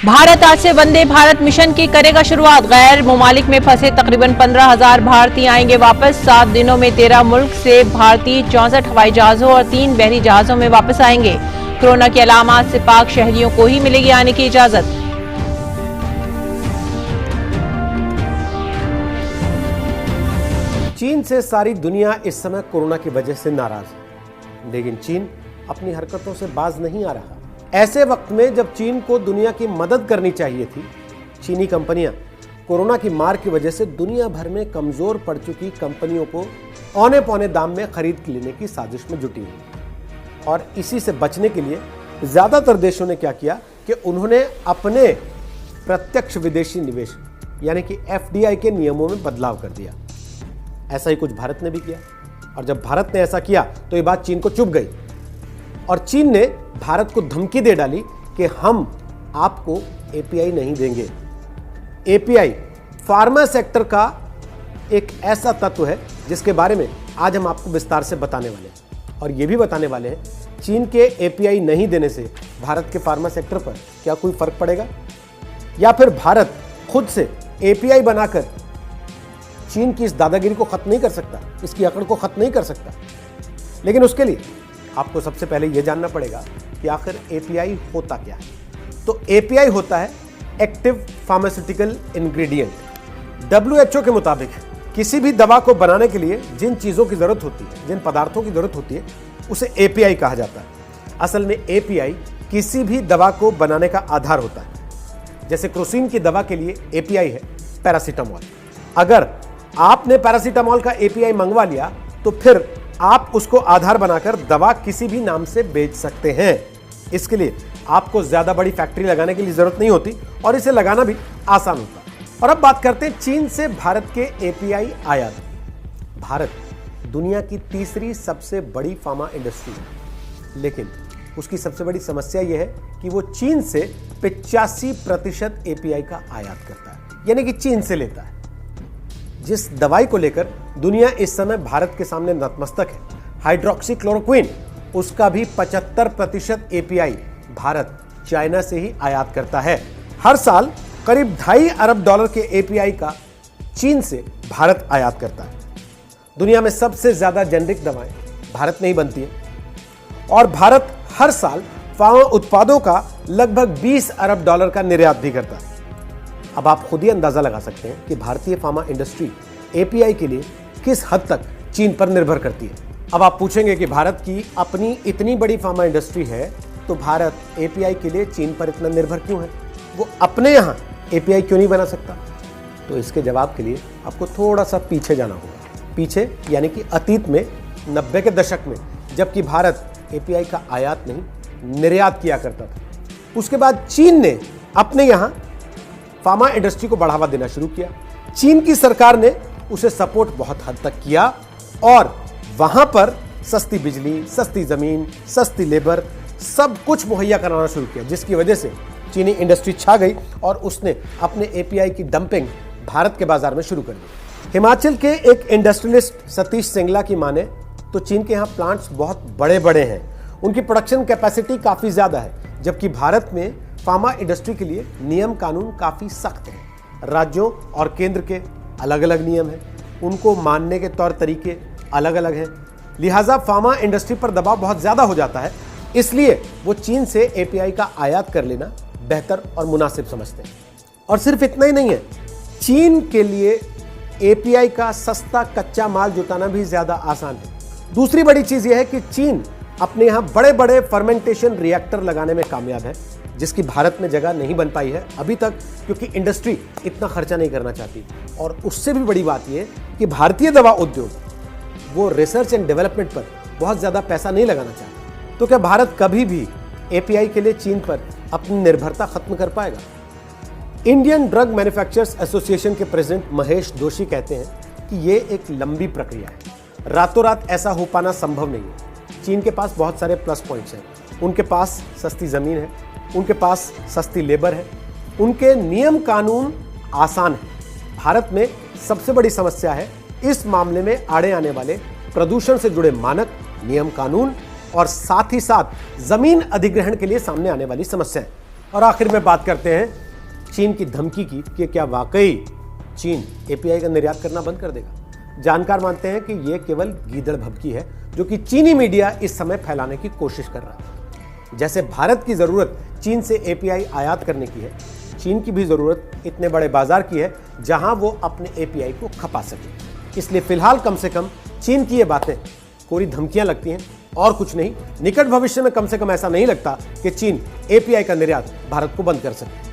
भारत आज से वंदे भारत मिशन की करेगा शुरुआत। गैर मुमालिक में फंसे तकरीबन 15,000 भारतीय आएंगे वापस। 7 दिनों में 13 मुल्क से भारतीय 64 हवाई जहाजों और 3 बहरी जहाजों में वापस आएंगे। कोरोना की अलामात से पाक शहरियों को ही मिलेगी आने की इजाजत। चीन से सारी दुनिया इस समय कोरोना की वजह से नाराज है, लेकिन चीन अपनी हरकतों से बाज नहीं आ रहा। ऐसे वक्त में जब चीन को दुनिया की मदद करनी चाहिए थी, चीनी कंपनियां कोरोना की मार की वजह से दुनिया भर में कमजोर पड़ चुकी कंपनियों को औने पौने दाम में खरीद लेने की साजिश में जुटी हुई। और इसी से बचने के लिए ज्यादातर देशों ने क्या किया कि उन्होंने अपने प्रत्यक्ष विदेशी निवेश यानी कि FDI के नियमों में बदलाव कर दिया। ऐसा ही कुछ भारत ने भी किया, और जब भारत ने ऐसा किया तो ये बात चीन को चुभ गई और चीन ने भारत को धमकी दे डाली कि हम आपको API नहीं देंगे। API फार्मा सेक्टर का एक ऐसा तत्व है जिसके बारे में आज हम आपको विस्तार से बताने वाले हैं, और ये भी बताने वाले हैं चीन के API नहीं देने से भारत के फार्मा सेक्टर पर क्या कोई फर्क पड़ेगा, या फिर भारत खुद से API बनाकर चीन की इस दादागिरी को खत्म नहीं कर सकता, इसकी अकड़ को खत्म नहीं कर सकता। लेकिन उसके लिए आपको सबसे पहले यह जानना पड़ेगा कि आखिर API होता क्या है। तो API होता है एक्टिव फार्मास्यूटिकल इंग्रेडिएंट। WHO के मुताबिक किसी भी दवा को बनाने के लिए जिन चीजों की जरूरत होती है, जिन पदार्थों की जरूरत होती है, उसे API कहा जाता है। असल में API किसी भी दवा को बनाने का आधार होता है। जैसे क्रोसिन की दवा के लिए API है पैरासीटामोल। अगर आपने पैरासीटामोल का API मंगवा लिया तो फिर आप उसको आधार बनाकर दवा किसी भी नाम से बेच सकते हैं। इसके लिए आपको ज्यादा बड़ी फैक्ट्री लगाने के लिए जरूरत नहीं होती और इसे लगाना भी आसान होता है। और अब बात करते हैं चीन से भारत के API आयात। भारत दुनिया की तीसरी सबसे बड़ी फार्मा इंडस्ट्री है, लेकिन उसकी सबसे बड़ी समस्या यह है कि वो चीन से 85% API का आयात करता है, यानी कि चीन से लेता है। जिस दवाई को लेकर दुनिया इस समय भारत के सामने नतमस्तक है, हाइड्रोक्सीक्लोरोक्विन, उसका भी 75% API भारत चाइना से ही आयात करता है। हर साल करीब $2.5 अरब के API का चीन से भारत आयात करता है। दुनिया में सबसे ज्यादा जेनरिक दवाएं भारत में ही बनती है, और भारत हर साल फार्मा उत्पादों का लगभग $20 अरब का निर्यात भी करता है। अब आप खुद ही अंदाजा लगा सकते हैं कि भारतीय फार्मा इंडस्ट्री API के लिए किस हद तक चीन पर निर्भर करती है। अब आप पूछेंगे कि भारत की अपनी इतनी बड़ी फार्मा इंडस्ट्री है तो भारत API के लिए चीन पर इतना निर्भर क्यों है, वो अपने यहाँ API क्यों नहीं बना सकता? तो इसके जवाब के लिए आपको थोड़ा सा पीछे जाना होगा। पीछे यानी कि अतीत में 90 के दशक में, जबकि भारत API का आयात नहीं निर्यात किया करता था। उसके बाद चीन ने अपने यहाँ फार्मा इंडस्ट्री को बढ़ावा देना शुरू किया। चीन की सरकार ने उसे सपोर्ट बहुत हद तक किया और वहां पर सस्ती बिजली, सस्ती जमीन, सस्ती लेबर, सब कुछ मुहैया कराना शुरू किया, जिसकी वजह से चीनी इंडस्ट्री छा गई और उसने अपने API की डंपिंग भारत के बाजार में शुरू कर दी। हिमाचल के एक इंडस्ट्रियलिस्ट सतीश सिंगला की माने तो चीन के यहाँ प्लांट्स बहुत बड़े बड़े हैं, उनकी प्रोडक्शन कैपेसिटी काफी ज्यादा है, जबकि भारत में फार्मा इंडस्ट्री के लिए नियम कानून काफी सख्त हैं। राज्यों और केंद्र के अलग अलग नियम हैं, उनको मानने के तौर तरीके अलग अलग हैं, लिहाजा फार्मा इंडस्ट्री पर दबाव बहुत ज्यादा हो जाता है। इसलिए वो चीन से API का आयात कर लेना बेहतर और मुनासिब समझते हैं। और सिर्फ इतना ही नहीं है, चीन के लिए API का सस्ता कच्चा माल जुटाना भी ज्यादा आसान है। दूसरी बड़ी चीज यह है कि चीन अपने यहाँ बड़े बड़े फर्मेंटेशन रिएक्टर लगाने में कामयाब है, जिसकी भारत में जगह नहीं बन पाई है अभी तक, क्योंकि इंडस्ट्री इतना खर्चा नहीं करना चाहती। और उससे भी बड़ी बात यह कि भारतीय दवा उद्योग वो रिसर्च एंड डेवलपमेंट पर बहुत ज्यादा पैसा नहीं लगाना चाहता। तो क्या भारत कभी भी API के लिए चीन पर अपनी निर्भरता खत्म कर पाएगा? इंडियन ड्रग मैन्युफैक्चरर्स एसोसिएशन के प्रेसिडेंट महेश जोशी कहते हैं कि ये एक लंबी प्रक्रिया है, रातों रात ऐसा हो पाना संभव नहीं है। चीन के पास बहुत सारे प्लस पॉइंट्स हैं, उनके पास सस्ती जमीन है, उनके पास सस्ती लेबर है, उनके नियम कानून आसान है। भारत में सबसे बड़ी समस्या है इस मामले में आड़े आने वाले प्रदूषण से जुड़े मानक, नियम कानून और साथ ही साथ जमीन अधिग्रहण के लिए सामने आने वाली समस्याएं। और आखिर में बात करते हैं चीन की धमकी की कि क्या वाकई चीन एपीआई का निर्यात करना बंद कर देगा। जानकार मानते हैं कि यह केवल गीदड़ भभकी है जो कि चीनी मीडिया इस समय फैलाने की कोशिश कर रहा है। जैसे भारत की जरूरत चीन से एपीआई आयात करने की है, चीन की भी जरूरत इतने बड़े बाजार की है जहां वो अपने एपीआई को खपा सके। इसलिए फिलहाल कम से कम चीन की ये बातें कोरी धमकियां लगती हैं और कुछ नहीं। निकट भविष्य में कम से कम ऐसा नहीं लगता कि चीन एपीआई का निर्यात भारत को बंद कर सके।